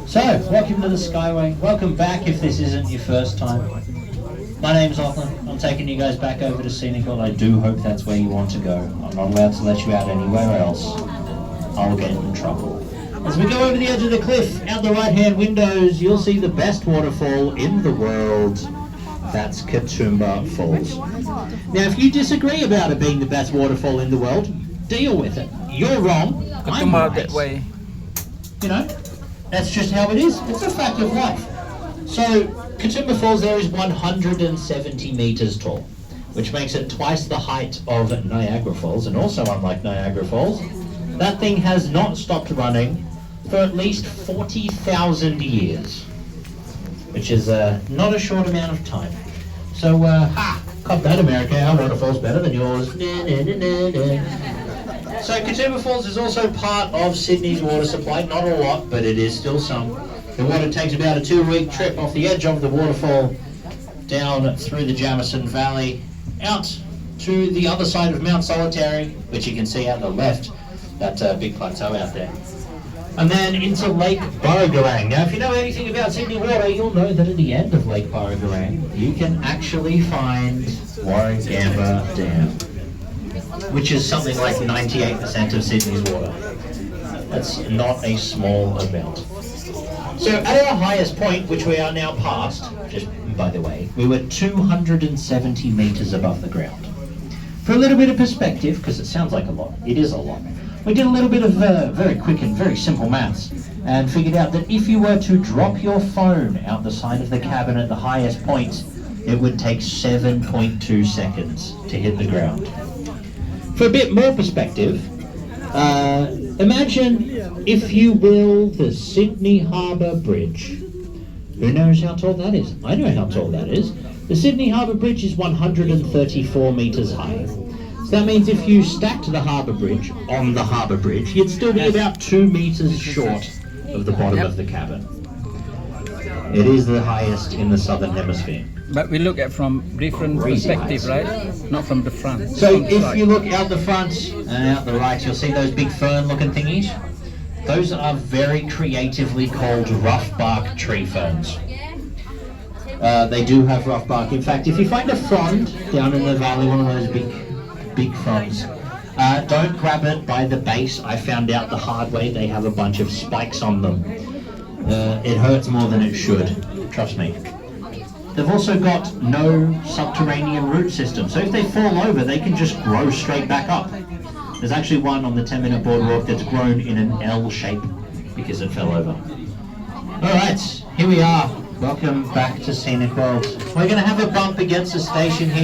So, welcome to the Skyway. Welcome back if this isn't your first time. My name's Lachlan. I'm taking you guys back over to Scenic Skyway. I do hope that's where you want to go. I'm not allowed to let you out anywhere else. I'll get in trouble. As we go over the edge of the cliff, out the right-hand windows, you'll see the best waterfall in the world. That's Katoomba Falls. Now, if you disagree about it being the best waterfall in the world, deal with it. You're wrong. I'm right. Way. You know, that's just how it is. It's a fact of life. So, Katoomba Falls there is 170 meters tall, which makes it twice the height of Niagara Falls, and also unlike Niagara Falls, that thing has not stopped running for at least 40,000 years, which is not a short amount of time. So, cop that, America, our waterfall's better than yours. So Katoomba Falls is also part of Sydney's water supply, not a lot, but it is still some. The water takes about a 2-week trip off the edge of the waterfall, down through the Jamison Valley, out to the other side of Mount Solitary, which you can see out the left, that big plateau out there. And then into Lake Burragarang. Now, if you know anything about Sydney water, you'll know that at the end of Lake Burragarang, you can actually find Warragamba Dam, which is something like 98% of Sydney's water. That's not a small amount. So at our highest point, which we are now past, just by the way, we were 270 meters above the ground. For a little bit of perspective, because it sounds like a lot, it is a lot. We did a little bit of very quick and very simple maths and figured out that if you were to drop your phone out the side of the cabin at the highest point, it would take 7.2 seconds to hit the ground. For a bit more perspective, imagine, if you will, the Sydney Harbour Bridge. Who knows how tall that is? I know how tall that is. The Sydney Harbour Bridge is 134 metres high. So that means if you stacked the Harbour Bridge on the Harbour Bridge, you'd still be about 2 metres short of the bottom of the cabin. It is the highest in the Southern Hemisphere. But we look at from different perspective, right? Not from the front. So if you look out the front and out the right, you'll see those big fern-looking thingies. Those are very creatively called rough bark tree ferns. They do have rough bark. In fact, if you find a frond down in the valley, one of those big fronds, don't grab it by the base. I found out the hard way. They have a bunch of spikes on them. It hurts more than it should. Trust me. They've also got no subterranean root system, so if they fall over, they can just grow straight back up. There's actually one on the 10-minute boardwalk that's grown in an L shape because it fell over. Alright, here we are. Welcome back to Scenic World. We're going to have a bump against the station here.